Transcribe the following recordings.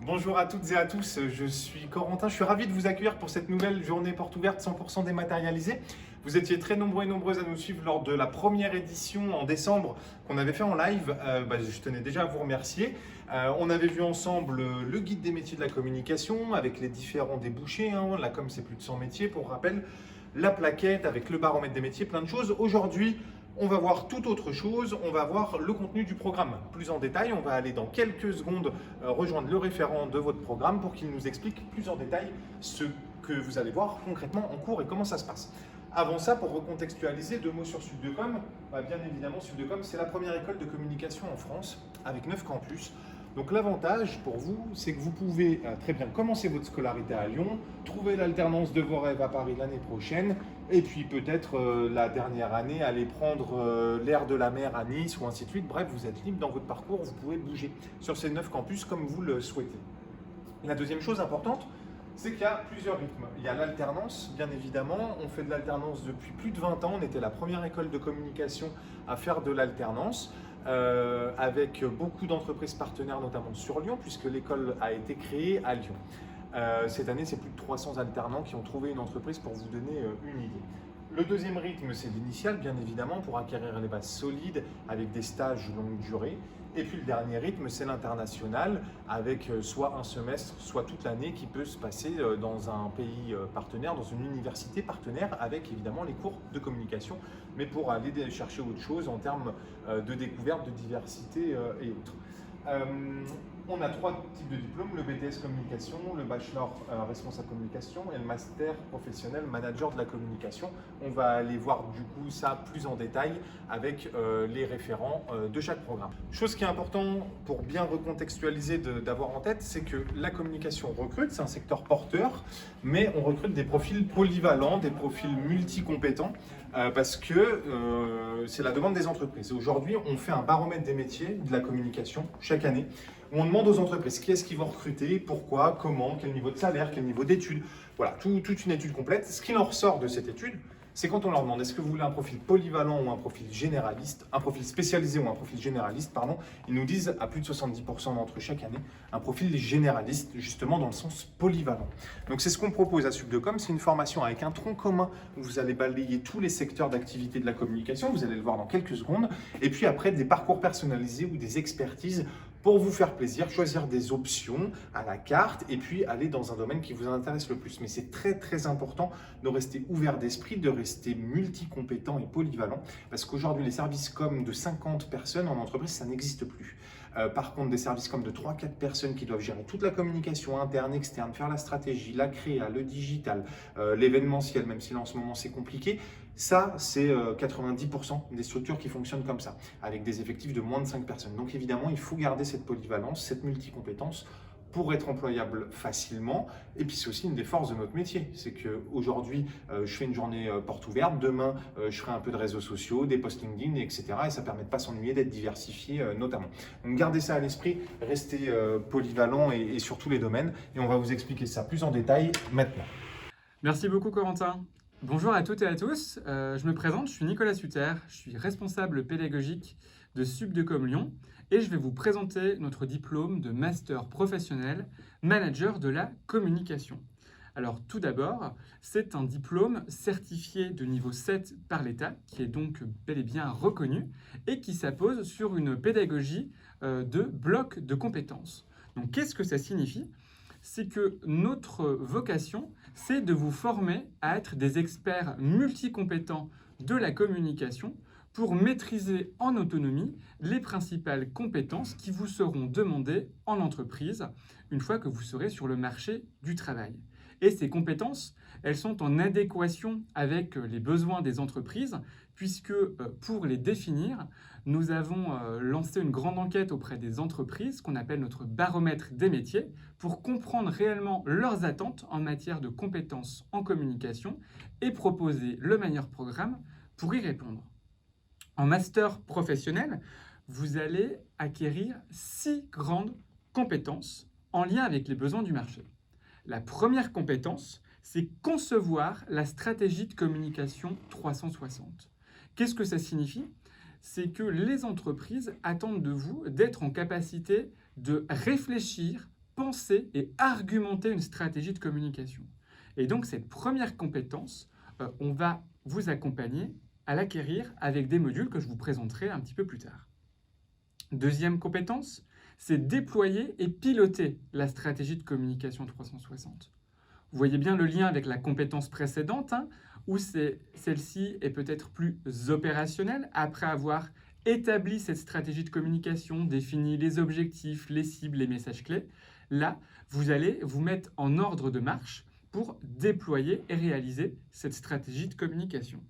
Bonjour à toutes et à tous, je suis Corentin, je suis ravi de vous accueillir pour cette nouvelle journée porte ouverte 100% dématérialisée. Vous étiez très nombreux et nombreuses à nous suivre lors de la première édition en décembre qu'on avait fait en live. Je tenais déjà à vous remercier. On avait vu ensemble le guide des métiers de la communication avec les différents débouchés. La com, c'est plus de 100 métiers pour rappel. La plaquette avec le baromètre des métiers, plein de choses. Aujourd'hui, on va voir tout autre chose, on va voir le contenu du programme plus en détail. On va aller dans quelques secondes rejoindre le référent de votre programme pour qu'il nous explique plus en détail ce que vous allez voir concrètement en cours et comment ça se passe. Avant ça, pour recontextualiser, 2 mots sur Sud-de-Com. Bien évidemment, Sud-de-Com, c'est la première école de communication en France avec 9 campus. Donc l'avantage pour vous, c'est que vous pouvez très bien commencer votre scolarité à Lyon, trouver l'alternance de vos rêves à Paris l'année prochaine, et puis peut-être la dernière année aller prendre l'air de la mer à Nice ou ainsi de suite. Bref, vous êtes libre dans votre parcours, vous pouvez bouger sur ces 9 campus comme vous le souhaitez. La deuxième chose importante, c'est qu'il y a plusieurs rythmes. Il y a l'alternance, bien évidemment. On fait de l'alternance depuis plus de 20 ans. On était la première école de communication à faire de l'alternance. Avec beaucoup d'entreprises partenaires, notamment sur Lyon, puisque l'école a été créée à Lyon. Cette année, c'est plus de 300 alternants qui ont trouvé une entreprise pour vous donner une idée. Le deuxième rythme, c'est l'initial, bien évidemment, pour acquérir les bases solides avec des stages longue durée. Et puis le dernier rythme, c'est l'international, avec soit un semestre, soit toute l'année qui peut se passer dans un pays partenaire, dans une université partenaire, avec évidemment les cours de communication, mais pour aller chercher autre chose en termes de découverte, de diversité et autres. On a 3 types de diplômes, le BTS communication, le bachelor responsable communication et le master professionnel manager de la communication. On va aller voir du coup ça plus en détail avec les référents de chaque programme. Chose qui est importante pour bien recontextualiser d'avoir en tête, c'est que la communication recrute, c'est un secteur porteur, mais on recrute des profils polyvalents, des profils multicompétents parce que c'est la demande des entreprises. Aujourd'hui, on fait un baromètre des métiers de la communication chaque année. On demande aux entreprises qui est-ce qu'ils vont recruter, pourquoi, comment, quel niveau de salaire, quel niveau d'études. Voilà, toute une étude complète. Ce qui en ressort de cette étude, c'est quand on leur demande est-ce que vous voulez un profil polyvalent ou un profil généraliste, un profil spécialisé ou un profil généraliste, pardon, ils nous disent à plus de 70% d'entre eux chaque année un profil généraliste, justement dans le sens polyvalent. Donc c'est ce qu'on propose à Sud-de-Com, c'est une formation avec un tronc commun où vous allez balayer tous les secteurs d'activité de la communication, vous allez le voir dans quelques secondes, et puis après des parcours personnalisés ou des expertises pour vous faire plaisir, choisir des options à la carte et puis aller dans un domaine qui vous intéresse le plus. Mais c'est très très important de rester ouvert d'esprit, de rester multicompétent et polyvalent parce qu'aujourd'hui les services com de 50 personnes en entreprise, ça n'existe plus. Par contre, des services comme de 3-4 personnes qui doivent gérer toute la communication interne, externe, faire la stratégie, la créa, le digital, l'événementiel, même si là en ce moment c'est compliqué, ça c'est 90% des structures qui fonctionnent comme ça, avec des effectifs de moins de 5 personnes. Donc évidemment, il faut garder cette polyvalence, cette multicompétence pour être employable facilement. Et puis c'est aussi une des forces de notre métier. C'est qu'aujourd'hui, je fais une journée porte ouverte, demain, je ferai un peu de réseaux sociaux, des posts LinkedIn, etc. Et ça permet de ne pas s'ennuyer, d'être diversifié notamment. Donc gardez ça à l'esprit, restez polyvalent et sur tous les domaines. Et on va vous expliquer ça plus en détail maintenant. Merci beaucoup Corentin. Bonjour à toutes et à tous, je me présente, je suis Nicolas Sutter, je suis responsable pédagogique de Sud-de-Com Lyon et je vais vous présenter notre diplôme de master professionnel manager de la communication. Alors tout d'abord, c'est un diplôme certifié de niveau 7 par l'État, qui est donc bel et bien reconnu et qui s'appose sur une pédagogie de bloc de compétences. Donc qu'est-ce que ça signifie ? C'est que notre vocation, c'est de vous former à être des experts multicompétents de la communication pour maîtriser en autonomie les principales compétences qui vous seront demandées en entreprise une fois que vous serez sur le marché du travail. Et ces compétences, elles sont en adéquation avec les besoins des entreprises, puisque pour les définir, nous avons lancé une grande enquête auprès des entreprises qu'on appelle notre baromètre des métiers pour comprendre réellement leurs attentes en matière de compétences en communication et proposer le meilleur programme pour y répondre. En master professionnel, vous allez acquérir 6 grandes compétences en lien avec les besoins du marché. La première compétence, c'est concevoir la stratégie de communication 360. Qu'est-ce que ça signifie ? C'est que les entreprises attendent de vous d'être en capacité de réfléchir penser et argumenter une stratégie de communication. Et donc, cette première compétence, on va vous accompagner à l'acquérir avec des modules que je vous présenterai un petit peu plus tard. Deuxième compétence, c'est déployer et piloter la stratégie de communication 360. Vous voyez bien le lien avec la compétence précédente, où celle-ci est peut-être plus opérationnelle après avoir établi cette stratégie de communication, défini les objectifs, les cibles, les messages clés. Là, vous allez vous mettre en ordre de marche pour déployer et réaliser cette stratégie de communication.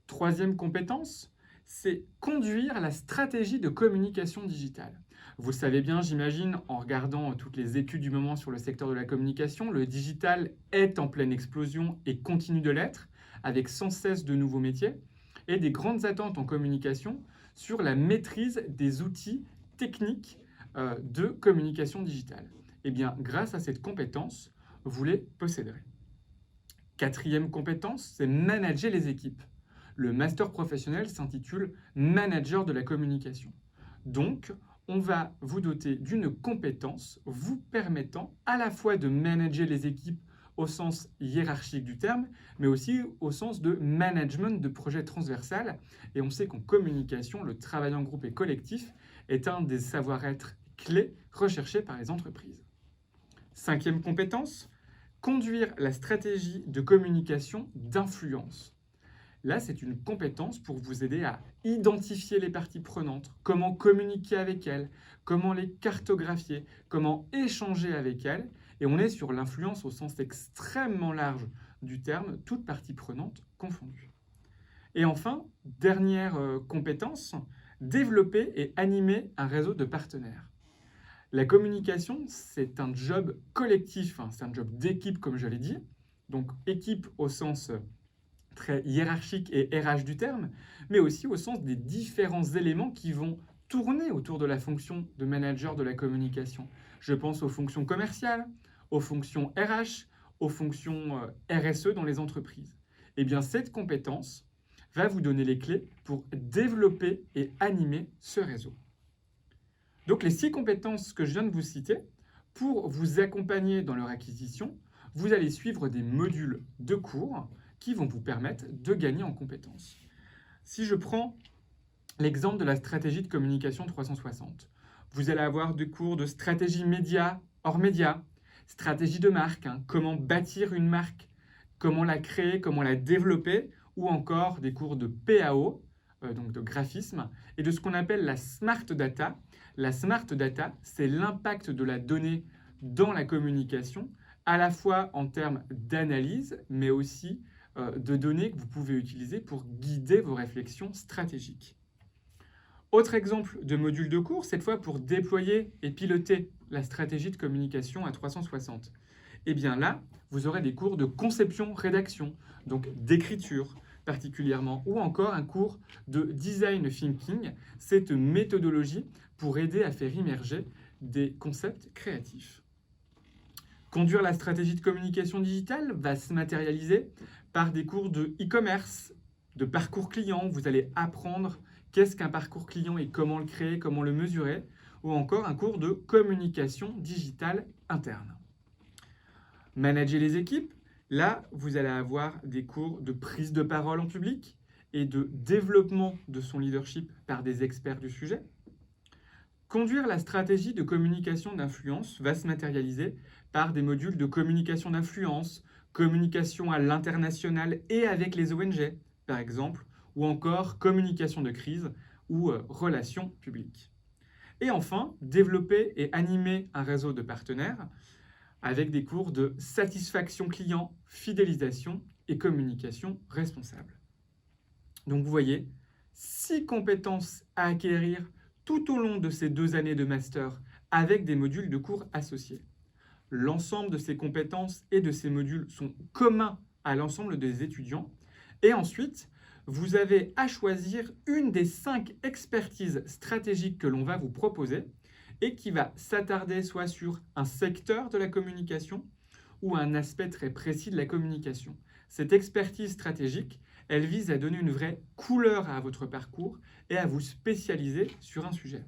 Troisième compétence, c'est conduire la stratégie de communication digitale. Vous le savez bien, j'imagine, en regardant toutes les études du moment sur le secteur de la communication, le digital est en pleine explosion et continue de l'être, avec sans cesse de nouveaux métiers et des grandes attentes en communication sur la maîtrise des outils techniques de communication digitale. Eh bien, grâce à cette compétence, vous les posséderez. Quatrième compétence, c'est manager les équipes. Le master professionnel s'intitule Manager de la communication. Donc, on va vous doter d'une compétence vous permettant à la fois de manager les équipes au sens hiérarchique du terme, mais aussi au sens de management de projets transversal. Et on sait qu'en communication, le travail en groupe et collectif est un des savoir-être clés recherchés par les entreprises. Cinquième compétence, conduire la stratégie de communication d'influence. Là, c'est une compétence pour vous aider à identifier les parties prenantes, comment communiquer avec elles, comment les cartographier, comment échanger avec elles. Et on est sur l'influence au sens extrêmement large du terme, toute partie prenante confondue. Et enfin, dernière compétence, développer et animer un réseau de partenaires. La communication, c'est un job collectif, c'est un job d'équipe comme je l'ai dit. Donc équipe au sens très hiérarchique et RH du terme, mais aussi au sens des différents éléments qui vont tourner autour de la fonction de manager de la communication. Je pense aux fonctions commerciales, aux fonctions RH, aux fonctions RSE dans les entreprises. Eh bien, cette compétence va vous donner les clés pour développer et animer ce réseau. Donc, les 6 compétences que je viens de vous citer, pour vous accompagner dans leur acquisition, vous allez suivre des modules de cours qui vont vous permettre de gagner en compétences. Si je prends l'exemple de la stratégie de communication 360, vous allez avoir des cours de stratégie média, hors média, stratégie de marque, comment bâtir une marque, comment la créer, comment la développer, ou encore des cours de PAO, donc de graphisme, et de ce qu'on appelle la Smart Data. La Smart Data, c'est l'impact de la donnée dans la communication, à la fois en termes d'analyse, mais aussi de données que vous pouvez utiliser pour guider vos réflexions stratégiques. Autre exemple de module de cours, cette fois pour déployer et piloter la stratégie de communication à 360. Et bien là, vous aurez des cours de conception-rédaction, donc d'écriture particulièrement, ou encore un cours de design thinking, cette méthodologie pour aider à faire immerger des concepts créatifs. Conduire la stratégie de communication digitale va se matérialiser par des cours de e-commerce, de parcours client. Vous allez apprendre qu'est-ce qu'un parcours client et comment le créer, comment le mesurer, ou encore un cours de communication digitale interne. Manager les équipes, là, vous allez avoir des cours de prise de parole en public et de développement de son leadership par des experts du sujet. Conduire la stratégie de communication d'influence va se matérialiser par des modules de communication d'influence, communication à l'international et avec les ONG, par exemple, ou encore communication de crise ou relations publiques. Et enfin, développer et animer un réseau de partenaires avec des cours de satisfaction client, fidélisation et communication responsable. Donc vous voyez, 6 compétences à acquérir tout au long de ces 2 années de master avec des modules de cours associés. L'ensemble de ces compétences et de ces modules sont communs à l'ensemble des étudiants. Et ensuite, vous avez à choisir une des 5 expertises stratégiques que l'on va vous proposer et qui va s'attarder soit sur un secteur de la communication ou un aspect très précis de la communication. Cette expertise stratégique, elle vise à donner une vraie couleur à votre parcours et à vous spécialiser sur un sujet.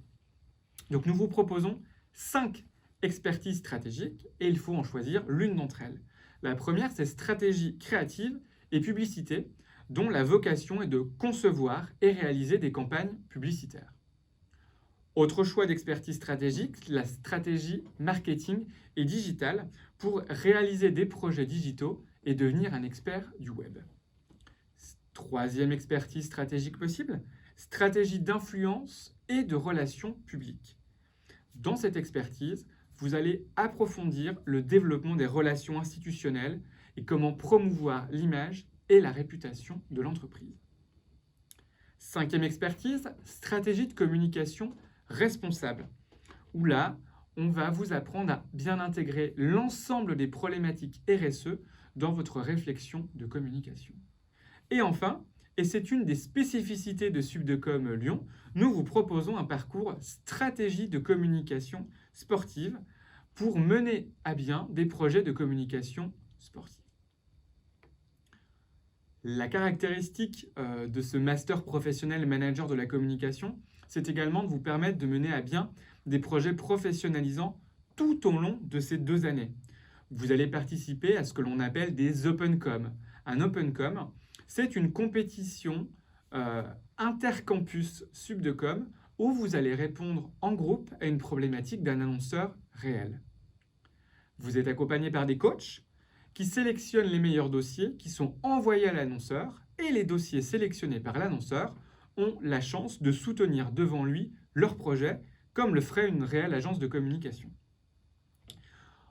Donc nous vous proposons 5 expertises stratégiques et il faut en choisir l'une d'entre elles. La première, c'est stratégie créative et publicité, dont la vocation est de concevoir et réaliser des campagnes publicitaires. Autre choix d'expertise stratégique, la stratégie marketing et digitale pour réaliser des projets digitaux et devenir un expert du web. Troisième expertise stratégique possible, stratégie d'influence et de relations publiques. Dans cette expertise, vous allez approfondir le développement des relations institutionnelles et comment promouvoir l'image et la réputation de l'entreprise. Cinquième expertise, stratégie de communication responsable, où là, on va vous apprendre à bien intégrer l'ensemble des problématiques RSE dans votre réflexion de communication. Et enfin, et c'est une des spécificités de Subdecom Lyon, nous vous proposons un parcours stratégie de communication sportive pour mener à bien des projets de communication sportive. La caractéristique de ce master professionnel manager de la communication, c'est également de vous permettre de mener à bien des projets professionnalisants tout au long de ces 2 années. Vous allez participer à ce que l'on appelle des OpenCom. Un OpenCom, c'est une compétition intercampus Subdecom où vous allez répondre en groupe à une problématique d'un annonceur réel. Vous êtes accompagné par des coachs qui sélectionnent les meilleurs dossiers qui sont envoyés à l'annonceur et les dossiers sélectionnés par l'annonceur ont la chance de soutenir devant lui leur projet comme le ferait une réelle agence de communication.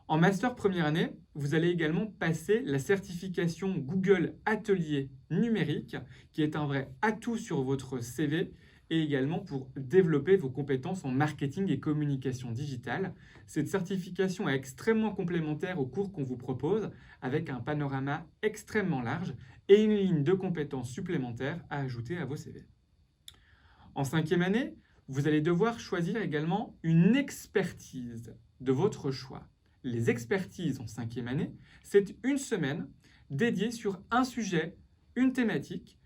En master première année, vous allez également passer la certification Google Atelier numérique qui est un vrai atout sur votre CV et également pour développer vos compétences en marketing et communication digitale. Cette certification est extrêmement complémentaire aux cours qu'on vous propose avec un panorama extrêmement large et une ligne de compétences supplémentaires à ajouter à vos CV. En 5e année, vous allez devoir choisir également une expertise de votre choix. Les expertises en 5e année, c'est une semaine dédiée sur un sujet, une thématique.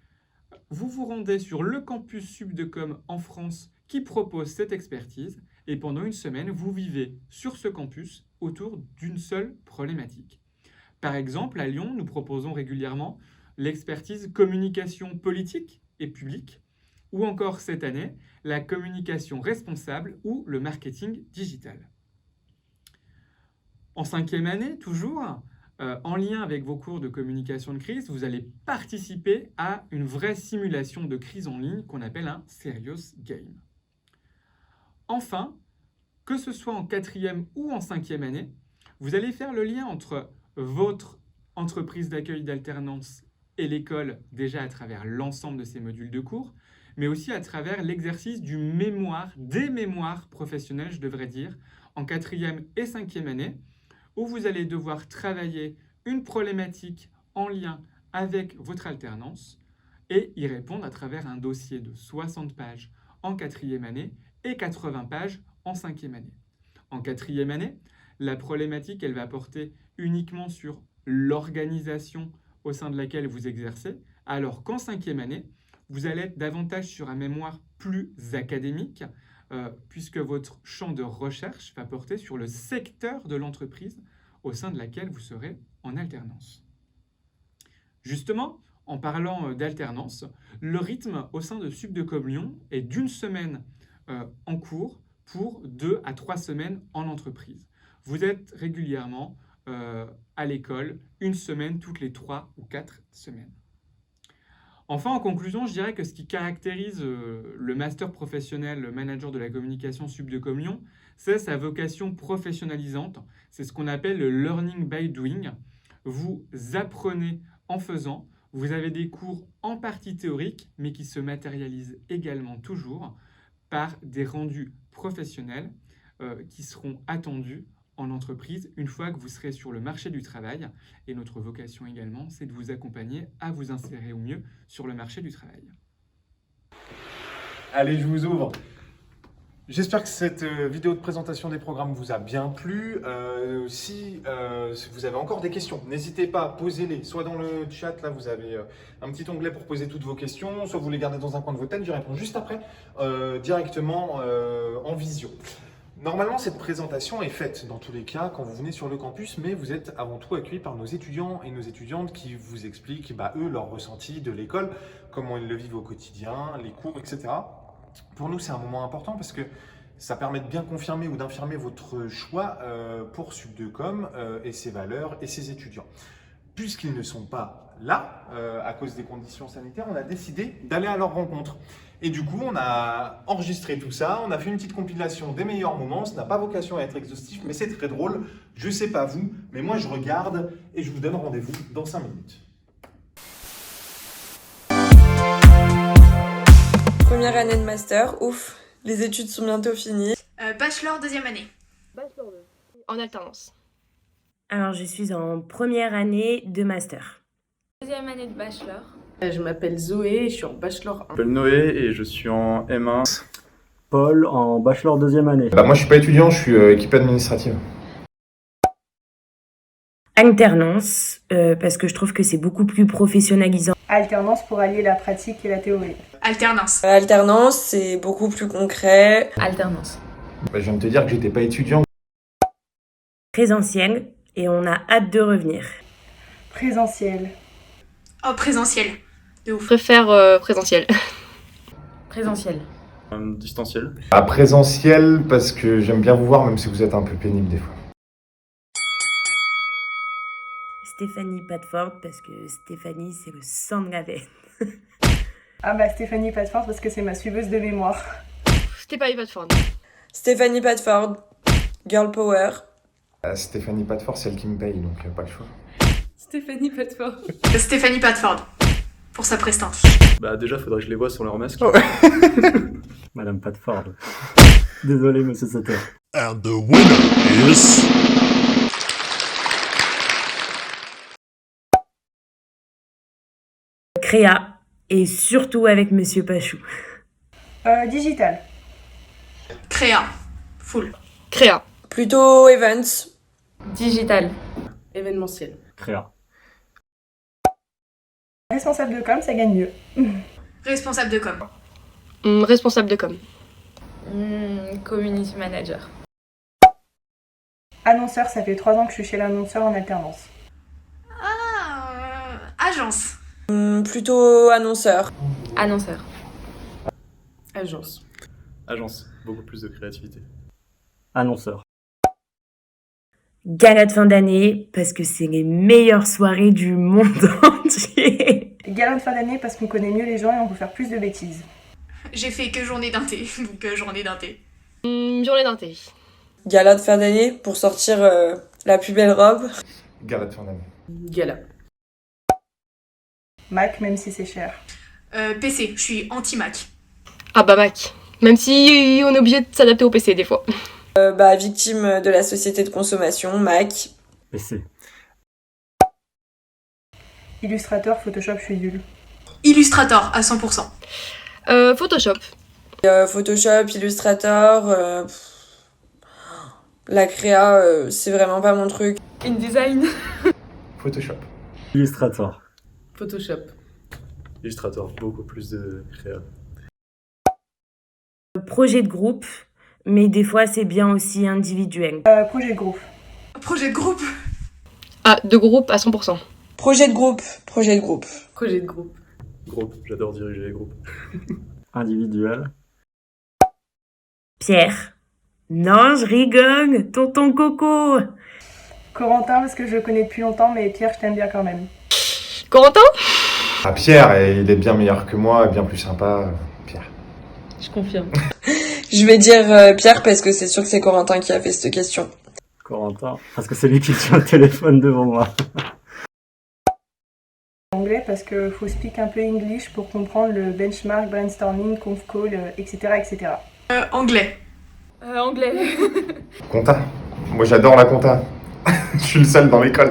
Vous vous rendez sur le campus Subdecom en France qui propose cette expertise et pendant une semaine, vous vivez sur ce campus autour d'une seule problématique. Par exemple, à Lyon, nous proposons régulièrement l'expertise communication politique et publique ou encore cette année, la communication responsable ou le marketing digital. En 5e année, toujours, en lien avec vos cours de communication de crise, vous allez participer à une vraie simulation de crise en ligne qu'on appelle un serious game. Enfin, que ce soit en 4e ou en 5e année, vous allez faire le lien entre votre entreprise d'accueil d'alternance et l'école déjà à travers l'ensemble de ces modules de cours, mais aussi à travers l'exercice du mémoire, des mémoires professionnelles, je devrais dire, en 4e et 5e année, où vous allez devoir travailler une problématique en lien avec votre alternance et y répondre à travers un dossier de 60 pages en 4e année et 80 pages en 5e année. En 4e année, la problématique, elle va porter uniquement sur l'organisation au sein de laquelle vous exercez, alors qu'en 5e année, vous allez être davantage sur un mémoire plus académique, puisque votre champ de recherche va porter sur le secteur de l'entreprise au sein de laquelle vous serez en alternance. Justement, en parlant d'alternance, le rythme au sein de Subdecom Lyon est d'une semaine en cours pour 2 à 3 semaines en entreprise. Vous êtes régulièrement à l'école une semaine toutes les 3 ou 4 semaines. Enfin, en conclusion, je dirais que ce qui caractérise le master professionnel manager de la communication Subdecom Lyon, c'est sa vocation professionnalisante. C'est ce qu'on appelle le learning by doing. Vous apprenez en faisant. Vous avez des cours en partie théoriques, mais qui se matérialisent également toujours par des rendus professionnels qui seront attendus en entreprise une fois que vous serez sur le marché du travail. Et notre vocation également, c'est de vous accompagner à vous insérer au mieux sur le marché du travail. Allez, je vous ouvre. J'espère que cette vidéo de présentation des programmes vous a bien plu. Si vous avez encore des questions, n'hésitez pas, posez-les. Soit dans le chat, là vous avez un petit onglet pour poser toutes vos questions, soit vous les gardez dans un coin de votre tête, j'y réponds juste après, directement en visio. Normalement, cette présentation est faite dans tous les cas quand vous venez sur le campus, mais vous êtes avant tout accueillis par nos étudiants et nos étudiantes qui vous expliquent, eux, leur ressenti de l'école, comment ils le vivent au quotidien, les cours, etc. Pour nous, c'est un moment important parce que ça permet de bien confirmer ou d'infirmer votre choix pour Sub2Com et ses valeurs et ses étudiants. Puisqu'ils ne sont pas là, à cause des conditions sanitaires, on a décidé d'aller à leur rencontre. Et du coup, on a enregistré tout ça, on a fait une petite compilation des meilleurs moments. Ça n'a pas vocation à être exhaustif, mais c'est très drôle. Je sais pas vous, mais moi je regarde et je vous donne rendez-vous dans 5 minutes. Première année de master, ouf, les études sont bientôt finies. Bachelor deuxième année. Bachelor 2. En alternance. Alors, je suis en première année de master. Deuxième année de bachelor. Je m'appelle Zoé et je suis en Bachelor 1. Je m'appelle Noé et je suis en M1. Paul en Bachelor deuxième année. Moi je suis pas étudiant, je suis équipe administrative. Alternance, parce que je trouve que c'est beaucoup plus professionnalisant. Alternance pour allier la pratique et la théorie. Alternance. Alternance, c'est beaucoup plus concret. Alternance. Je viens de te dire que j'étais pas étudiant. Présentiel, et on a hâte de revenir. Présentiel. Oh, présentiel. De ouf. Je préfère présentiel. Présentiel. Distanciel. Présentiel parce que j'aime bien vous voir même si vous êtes un peu pénible des fois. Stéphanie Padford, parce que Stéphanie, c'est le sang de la veine. Stéphanie Padford parce que c'est ma suiveuse de mémoire. Stéphanie Padford. Stéphanie Padford, Girl Power. Stéphanie Padford, c'est elle qui me paye, donc pas le choix. Stéphanie Padford. Stéphanie Padford. Pour sa prestance. Déjà, faudrait que je les vois sur leur masque. Madame Padford. Désolé, monsieur Sutter. And the winner is... Créa, et surtout avec monsieur Pachou. Digital. Créa. Full. Créa. Plutôt events. Digital. Événementiel. Créa. Responsable de com, ça gagne mieux. Responsable de com. Responsable de com. Community manager. Annonceur, ça fait 3 ans que je suis chez l'annonceur en alternance. Agence. Plutôt annonceur. Annonceur. Agence. Agence. Beaucoup plus de créativité. Annonceur. Gala de fin d'année, parce que c'est les meilleures soirées du monde entier. Gala de fin d'année parce qu'on connaît mieux les gens et on peut faire plus de bêtises. J'ai fait que journée d'un thé. Donc journée d'un thé. Journée d'un thé. Gala de fin d'année pour sortir la plus belle robe. Gala de fin d'année. Gala. Mac, même si c'est cher. PC. Je suis anti-Mac. Mac. Même si on est obligé de s'adapter au PC des fois. Victime de la société de consommation, Mac. PC. Illustrateur, Photoshop, je suis nulle. Illustrator à 100%. Photoshop. Photoshop, Illustrator, la créa, c'est vraiment pas mon truc. InDesign. Photoshop. Illustrator. Photoshop. Illustrator. Beaucoup plus de créa. Projet de groupe, mais des fois c'est bien aussi individuel. Projet de groupe. Projet de groupe. De groupe à 100%. Projet de groupe. Projet de groupe. Projet de groupe. Groupe. J'adore diriger les groupes. Individuel. Pierre. Non, je rigole, tonton Coco. Corentin, parce que je le connais depuis longtemps, mais Pierre, je t'aime bien quand même. Corentin. Pierre, il est bien meilleur que moi, bien plus sympa. Pierre. Je confirme. Je vais dire Pierre parce que c'est sûr que c'est Corentin qui a fait cette question. Corentin. Parce que c'est lui qui tient le téléphone devant moi. Anglais, parce que faut speak un peu English pour comprendre le benchmark, brainstorming, conf call, etc. etc. Anglais. Anglais. Compta. Moi j'adore la compta. Je suis le seul dans l'école.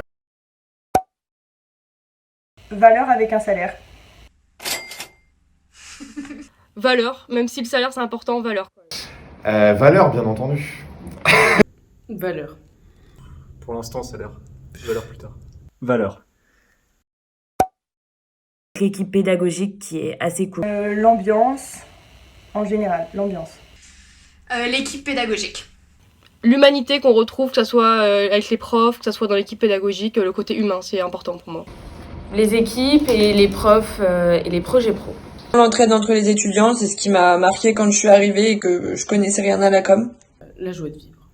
Valeur avec un salaire. Valeur. Même si le salaire c'est important, valeur. Valeur, bien entendu. Valeur. Pour l'instant, ça a l'air. Valeur plus tard. Valeur. L'équipe pédagogique qui est assez cool. L'ambiance, en général, l'ambiance. L'équipe pédagogique. l'humanité qu'on retrouve, que ce soit avec les profs, que ce soit dans l'équipe pédagogique, le côté humain, c'est important pour moi. Les équipes et les profs et les projets pro. L'entraide entre les étudiants, c'est ce qui m'a marqué quand je suis arrivée et que je connaissais rien à la com. La joie de vivre.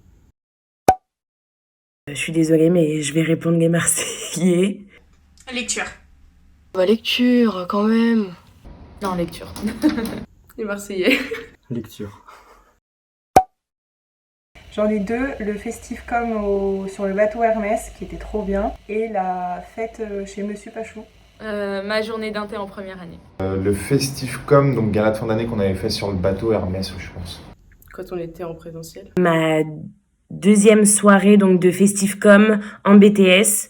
Je suis désolée, mais je vais répondre les Marseillais. Lecture. Lecture, quand même. Non, lecture. Les Marseillais. Lecture. J'en ai deux, le festif-com sur le bateau Hermès, qui était trop bien, et la fête chez Monsieur Pachou. Ma journée d'inté en première année. Le festif-com, donc gala de fin d'année qu'on avait fait sur le bateau Hermès, je pense. Quand on était en présentiel. Ma deuxième soirée donc de festif-com en BTS,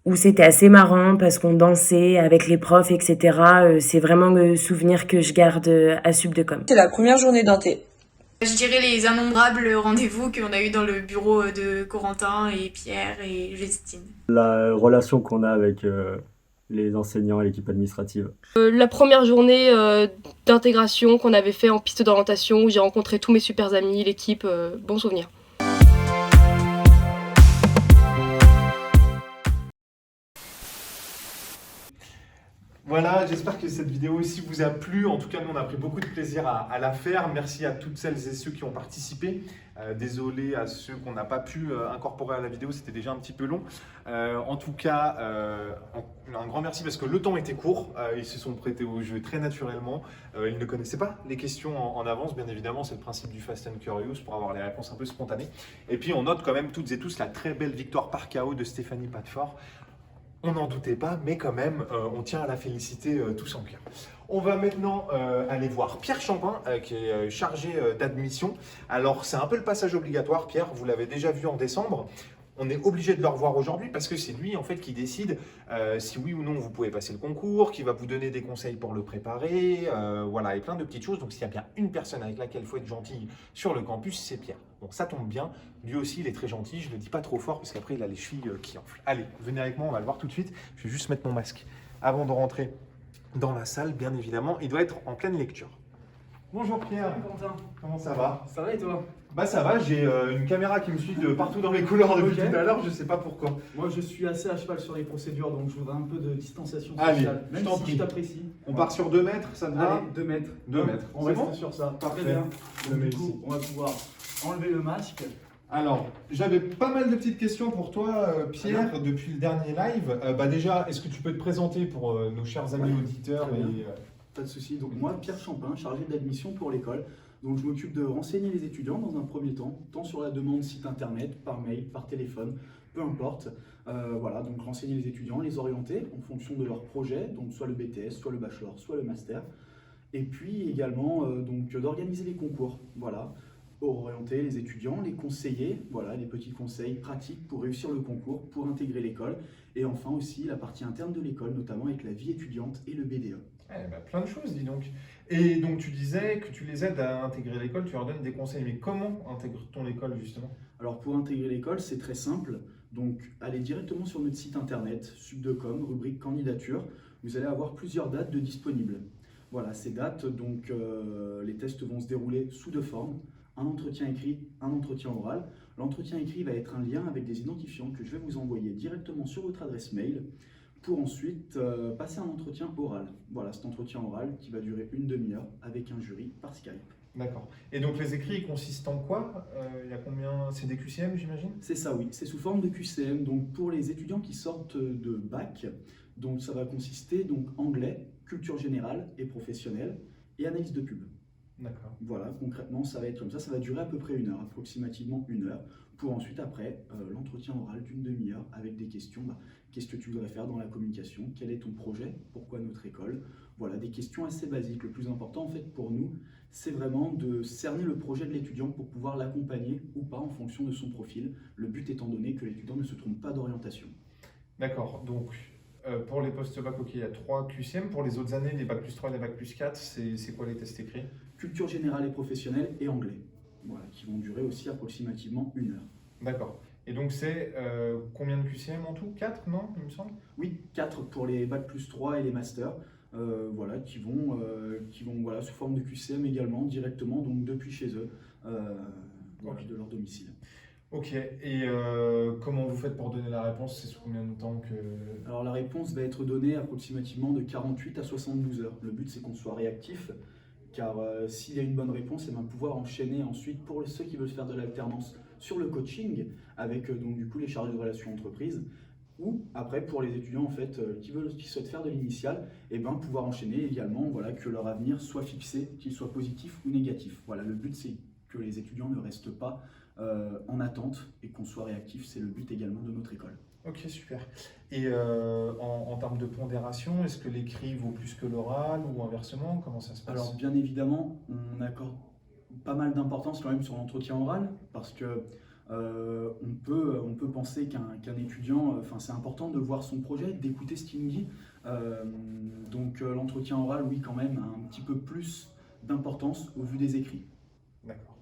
où c'était assez marrant parce qu'on dansait avec les profs, etc. C'est vraiment le souvenir que je garde à Subdecom. C'est la première journée d'inté. Je dirais les innombrables rendez-vous qu'on a eu dans le bureau de Corentin et Pierre et Justine. La relation qu'on a avec les enseignants et l'équipe administrative. La première journée d'intégration qu'on avait fait en piste d'orientation, où j'ai rencontré tous mes super amis, l'équipe, bon souvenir. Voilà, j'espère que cette vidéo aussi vous a plu. En tout cas, nous, on a pris beaucoup de plaisir à la faire. Merci à toutes celles et ceux qui ont participé. Désolé à ceux qu'on n'a pas pu incorporer à la vidéo, c'était déjà un petit peu long. En tout cas, un grand merci parce que le temps était court. Ils se sont prêtés au jeu très naturellement. Ils ne connaissaient pas les questions en avance, bien évidemment. C'est le principe du Fast and Curious pour avoir les réponses un peu spontanées. Et puis, on note quand même toutes et tous la très belle victoire par KO de Stéphanie Padfort. On n'en doutait pas, mais quand même, on tient à la féliciter tous en cœur. On va maintenant aller voir Pierre Champin, qui est chargé d'admission. Alors, c'est un peu le passage obligatoire, Pierre, vous l'avez déjà vu en décembre. On est obligé de le revoir aujourd'hui parce que c'est lui en fait qui décide si oui ou non vous pouvez passer le concours, qui va vous donner des conseils pour le préparer, voilà, et plein de petites choses. Donc s'il y a bien une personne avec laquelle il faut être gentil sur le campus, c'est Pierre. Donc ça tombe bien, lui aussi il est très gentil, je ne le dis pas trop fort parce qu'après il a les chevilles qui enflent. Allez, venez avec moi, on va le voir tout de suite. Je vais juste mettre mon masque avant de rentrer dans la salle, bien évidemment. Il doit être en pleine lecture. Bonjour Pierre. Quentin. Comment ça va? Ça va et toi? Bah ça va, j'ai une caméra qui me suit de partout dans les couloirs depuis tout à l'heure, je sais pas pourquoi. Moi je suis assez à cheval sur les procédures, donc je voudrais un peu de distanciation Allez, sociale. Même je t'en si prie. je t'apprécie. On part sur 2 mètres, ça te va? Allez, 2 mètres. 2 mètres. On C'est reste bon sur ça. Parfait. Très bien. Je Donc, mets du coup, ici. on va pouvoir enlever le masque. Alors, j'avais pas mal de petites questions pour toi, Pierre, depuis le dernier live. Bah déjà, est-ce que tu peux te présenter pour nos chers amis auditeurs très bien. et, Pas de souci. Donc moi, Pierre Champin, chargé d'admission pour l'école. Donc je m'occupe de renseigner les étudiants dans un premier temps, tant sur la demande site internet, par mail, par téléphone, peu importe. Voilà, donc renseigner les étudiants, les orienter en fonction de leur projet, donc soit le BTS, soit le bachelor, soit le master. Et puis également donc d'organiser les concours, voilà, orienter les étudiants, les conseiller, voilà, les petits conseils pratiques pour réussir le concours, pour intégrer l'école. Et enfin aussi la partie interne de l'école, notamment avec la vie étudiante et le BDE. Eh ben, plein de choses, dis donc. Et donc, tu disais que tu les aides à intégrer l'école, tu leur donnes des conseils. Mais comment intègre-t-on l'école, justement? Alors, pour intégrer l'école, c'est très simple. Donc, allez directement sur notre site internet, Subdecom, rubrique candidature. Vous allez avoir plusieurs dates de disponibles. Voilà, ces dates, donc, les tests vont se dérouler sous 2 formes. Un entretien écrit, un entretien oral. L'entretien écrit va être un lien avec des identifiants que je vais vous envoyer directement sur votre adresse mail, pour ensuite passer un entretien oral. Voilà, cet entretien oral qui va durer une demi-heure avec un jury par Skype. D'accord. Et donc les écrits ils consistent en quoi? Il y a combien? C'est des QCM, j'imagine? C'est ça, oui. C'est sous forme de QCM. Donc pour les étudiants qui sortent de bac, donc ça va consister donc anglais, culture générale et professionnelle et analyse de pub. D'accord. Voilà, concrètement, ça va être comme ça. Ça va durer à peu près 1 heure, approximativement 1 heure, pour ensuite, après, l'entretien oral d'une demi-heure avec des questions. Qu'est-ce que tu voudrais faire dans la communication? Quel est ton projet? Pourquoi notre école? Voilà, des questions assez basiques. Le plus important, en fait, pour nous, c'est vraiment de cerner le projet de l'étudiant pour pouvoir l'accompagner ou pas en fonction de son profil. Le but étant donné que l'étudiant ne se trompe pas d'orientation. D'accord. Donc, pour les post-bac, ok, il y a 3 QCM. Pour les autres années, les bac plus 3 et les bac plus 4, c'est quoi les tests écrits? Culture générale et professionnelle et anglais. Voilà, qui vont durer aussi approximativement 1 heure. D'accord. Et donc c'est combien de QCM en tout? 4, non, il me semble? Oui, 4 pour les bac plus 3 et les masters, voilà, qui vont voilà, sous forme de QCM également, directement, donc depuis chez eux. voilà, de leur domicile. Ok, et comment vous faites pour donner la réponse? C'est sous combien de temps que... Alors la réponse va être donnée approximativement de 48 à 72 heures. Le but c'est qu'on soit réactif, car s'il y a une bonne réponse, et bien pouvoir enchaîner ensuite pour ceux qui veulent faire de l'alternance sur le coaching, avec donc du coup les chargés de relations entreprises, ou après pour les étudiants en fait qui souhaitent faire de l'initial, et ben pouvoir enchaîner également, voilà, que leur avenir soit fixé, qu'il soit positif ou négatif. Voilà, le but c'est que les étudiants ne restent pas en attente et qu'on soit réactif, c'est le but également de notre école. Ok, super. Et en termes de pondération, est-ce que l'écrit vaut plus que l'oral ou inversement? Comment ça se passe? Alors bien évidemment, on accorde pas mal d'importance quand même sur l'entretien oral, parce que on peut penser qu'un étudiant, c'est important de voir son projet, d'écouter ce qu'il nous dit. Donc l'entretien oral, oui, quand même, a un petit peu plus d'importance au vu des écrits. D'accord.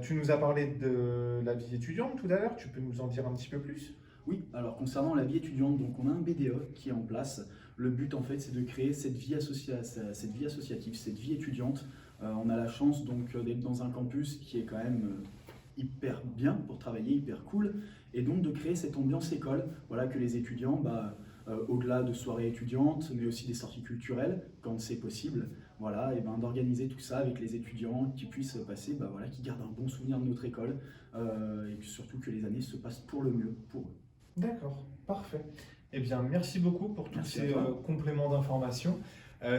Tu nous as parlé de la vie étudiante tout à l'heure, tu peux nous en dire un petit peu plus? Oui, alors concernant la vie étudiante, donc on a un BDE qui est en place. Le but en fait c'est de créer cette vie associative, cette vie étudiante. On a la chance donc d'être dans un campus qui est quand même hyper bien pour travailler, hyper cool, et donc de créer cette ambiance école, voilà, que les étudiants, au-delà de soirées étudiantes, mais aussi des sorties culturelles, quand c'est possible, voilà, et d'organiser tout ça avec les étudiants qui puissent passer, voilà, qui gardent un bon souvenir de notre école, et puis surtout que les années se passent pour le mieux pour eux. D'accord, parfait. Eh bien, merci beaucoup pour tous ces compléments d'informations.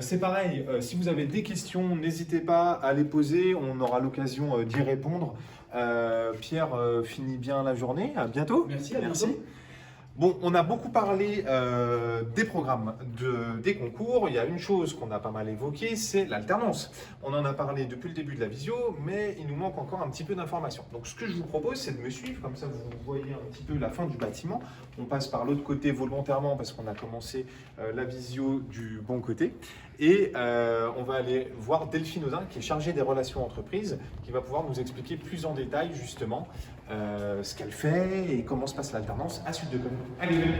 C'est pareil, si vous avez des questions, n'hésitez pas à les poser, on aura l'occasion d'y répondre. Pierre finit bien la journée, à bientôt. Merci, à bientôt. Bon, on a beaucoup parlé des programmes, des concours. Il y a une chose qu'on a pas mal évoquée, c'est l'alternance. On en a parlé depuis le début de la visio, mais il nous manque encore un petit peu d'informations. Donc ce que je vous propose, c'est de me suivre, comme ça vous voyez un petit peu la fin du bâtiment. On passe par l'autre côté volontairement parce qu'on a commencé la visio du bon côté. Et on va aller voir Delphine Audin, qui est chargée des relations entreprises, qui va pouvoir nous expliquer plus en détail justement ce qu'elle fait et comment se passe l'alternance à Sup de Com. Allez, venez.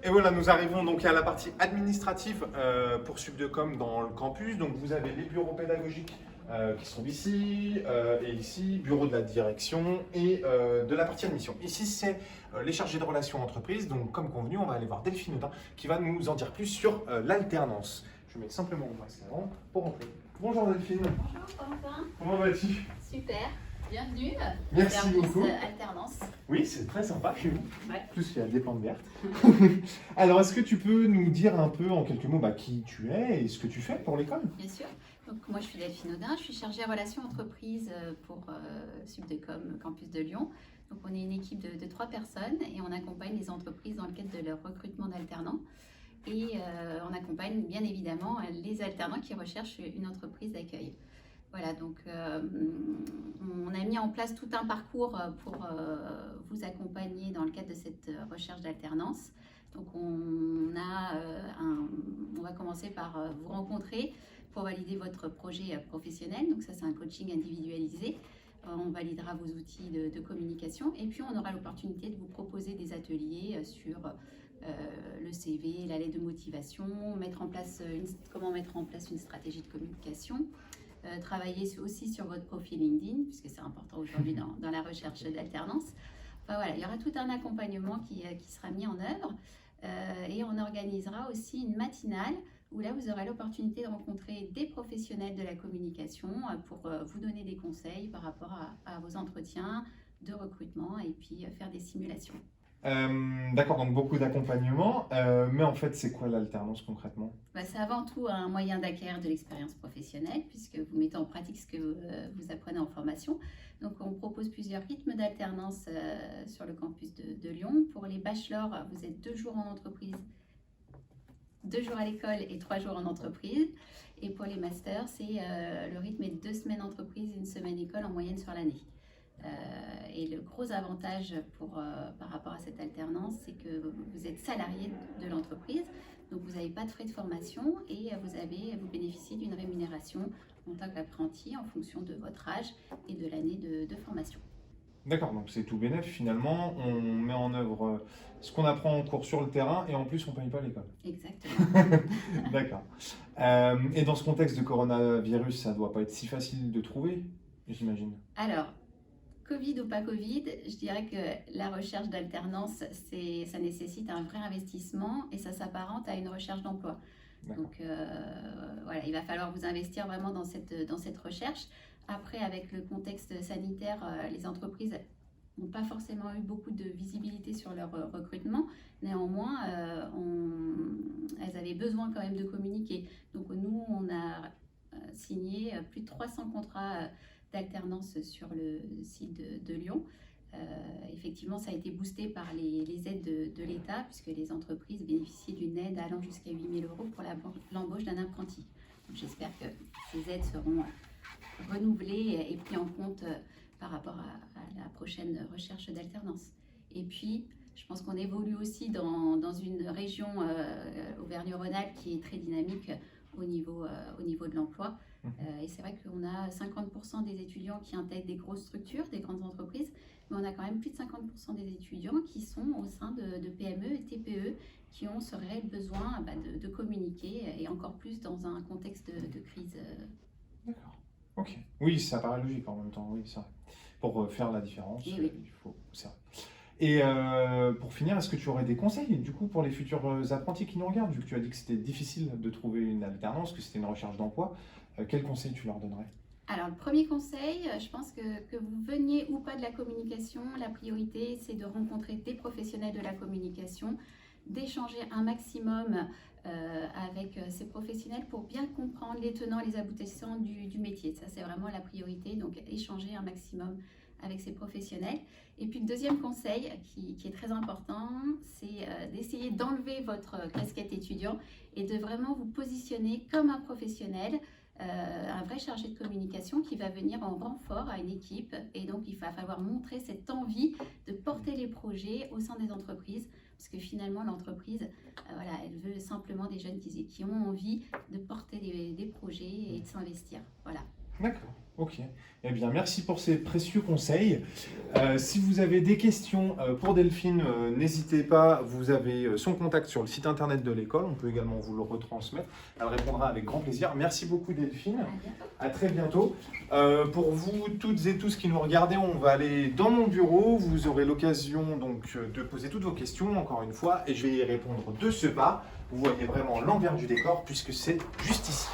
Et voilà, nous arrivons donc à la partie administrative pour Sup de Com dans le campus. Donc vous avez les bureaux pédagogiques qui sont ici et ici, bureau de la direction et de la partie admission. Ici, c'est les chargés de relations entreprises. Donc comme convenu, on va aller voir Delphine Audin qui va nous en dire plus sur l'alternance. Je mets simplement mon masque avant pour rentrer. Bonjour Delphine. Bonjour Quentin. Comment vas-tu? Super. Bienvenue. Merci beaucoup. Alternance. Oui, c'est très sympa chez vous. Ouais. En plus, il y a des plantes vertes. Alors, est-ce que tu peux nous dire un peu en quelques mots qui tu es et ce que tu fais pour l'école? Bien sûr. Donc, moi, je suis Delphine Audin. Je suis chargée relations entreprises pour Sup de Com Campus de Lyon. Donc, on est une équipe de 3 personnes et on accompagne les entreprises dans le cadre de leur recrutement d'alternants. Et on accompagne bien évidemment les alternants qui recherchent une entreprise d'accueil. Voilà, donc on a mis en place tout un parcours pour vous accompagner dans le cadre de cette recherche d'alternance. Donc on va commencer par vous rencontrer pour valider votre projet professionnel. Donc ça, c'est un coaching individualisé. On validera vos outils de communication et puis on aura l'opportunité de vous proposer des ateliers sur le CV, la lettre de motivation, comment mettre en place une stratégie de communication. Travailler aussi sur votre profil LinkedIn, puisque c'est important aujourd'hui dans la recherche d'alternance. Enfin, voilà, il y aura tout un accompagnement qui sera mis en œuvre et on organisera aussi une matinale où là vous aurez l'opportunité de rencontrer des professionnels de la communication pour vous donner des conseils par rapport à vos entretiens de recrutement et puis faire des simulations. D'accord, donc beaucoup d'accompagnement, mais en fait c'est quoi l'alternance concrètement? C'est avant tout un moyen d'acquérir de l'expérience professionnelle puisque vous mettez en pratique ce que vous apprenez en formation. Donc on propose plusieurs rythmes d'alternance sur le campus de Lyon. Pour les bachelors, vous êtes 2 jours en entreprise, 2 jours à l'école et 3 jours en entreprise. Et pour les masters, le rythme est 2 semaines entreprise et 1 semaine école en moyenne sur l'année. Et le gros avantage par rapport à cette alternance, c'est que vous êtes salarié de l'entreprise, donc vous n'avez pas de frais de formation et vous bénéficiez d'une rémunération en tant qu'apprenti en fonction de votre âge et de l'année de formation. D'accord, donc c'est tout bénef finalement, on met en œuvre ce qu'on apprend en cours sur le terrain et en plus on ne paye pas l'école. Exactement. D'accord. Et dans ce contexte de coronavirus, ça ne doit pas être si facile de trouver, j'imagine. Alors, Covid ou pas Covid, je dirais que la recherche d'alternance, ça nécessite un vrai investissement et ça s'apparente à une recherche d'emploi. Donc voilà, il va falloir vous investir vraiment dans cette recherche. Après, avec le contexte sanitaire, les entreprises n'ont pas forcément eu beaucoup de visibilité sur leur recrutement. Néanmoins, elles avaient besoin quand même de communiquer. Donc nous, on a signé plus de 300 contrats d'alternance sur le site de Lyon. Effectivement, ça a été boosté par les aides de l'État, puisque les entreprises bénéficiaient d'une aide allant jusqu'à 8 000 € pour l'embauche d'un apprenti. J'espère que ces aides seront renouvelées et prises en compte par rapport à la prochaine recherche d'alternance. Et puis, je pense qu'on évolue aussi dans une région Auvergne-Rhône-Alpes qui est très dynamique au niveau de l'emploi. Et c'est vrai qu'on a 50% des étudiants qui intègrent des grosses structures, des grandes entreprises, mais on a quand même plus de 50% des étudiants qui sont au sein de PME et TPE qui ont ce réel besoin de communiquer et encore plus dans un contexte de crise. D'accord, ok. Oui, ça paraît logique en même temps, oui, c'est vrai. Pour faire la différence, Et oui. il faut... C'est vrai. Et pour finir, est-ce que tu aurais des conseils du coup pour les futurs apprentis qui nous regardent, vu que tu as dit que c'était difficile de trouver une alternance, que c'était une recherche d'emploi, quels conseils tu leur donnerais? Alors, le premier conseil, je pense que vous veniez ou pas de la communication, la priorité, c'est de rencontrer des professionnels de la communication, d'échanger un maximum avec ces professionnels pour bien comprendre les tenants, les aboutissants du métier. Ça, c'est vraiment la priorité, donc échanger un maximum avec ces professionnels. Et puis le deuxième conseil qui est très important, c'est d'essayer d'enlever votre casquette étudiant et de vraiment vous positionner comme un professionnel, un vrai chargé de communication qui va venir en renfort à une équipe. Et donc il va falloir montrer cette envie de porter les projets au sein des entreprises, parce que finalement l'entreprise, voilà, elle veut simplement des jeunes qui ont envie de porter des projets et de s'investir. Voilà. D'accord, ok. Eh bien, merci pour ces précieux conseils. Si vous avez des questions pour Delphine, n'hésitez pas, vous avez son contact sur le site internet de l'école, on peut également vous le retransmettre. Elle répondra avec grand plaisir. Merci beaucoup Delphine, à très bientôt. Pour vous toutes et tous qui nous regardez, on va aller dans mon bureau, vous aurez l'occasion donc de poser toutes vos questions, encore une fois, et je vais y répondre de ce pas. Vous voyez vraiment l'envers du décor, puisque c'est juste ici.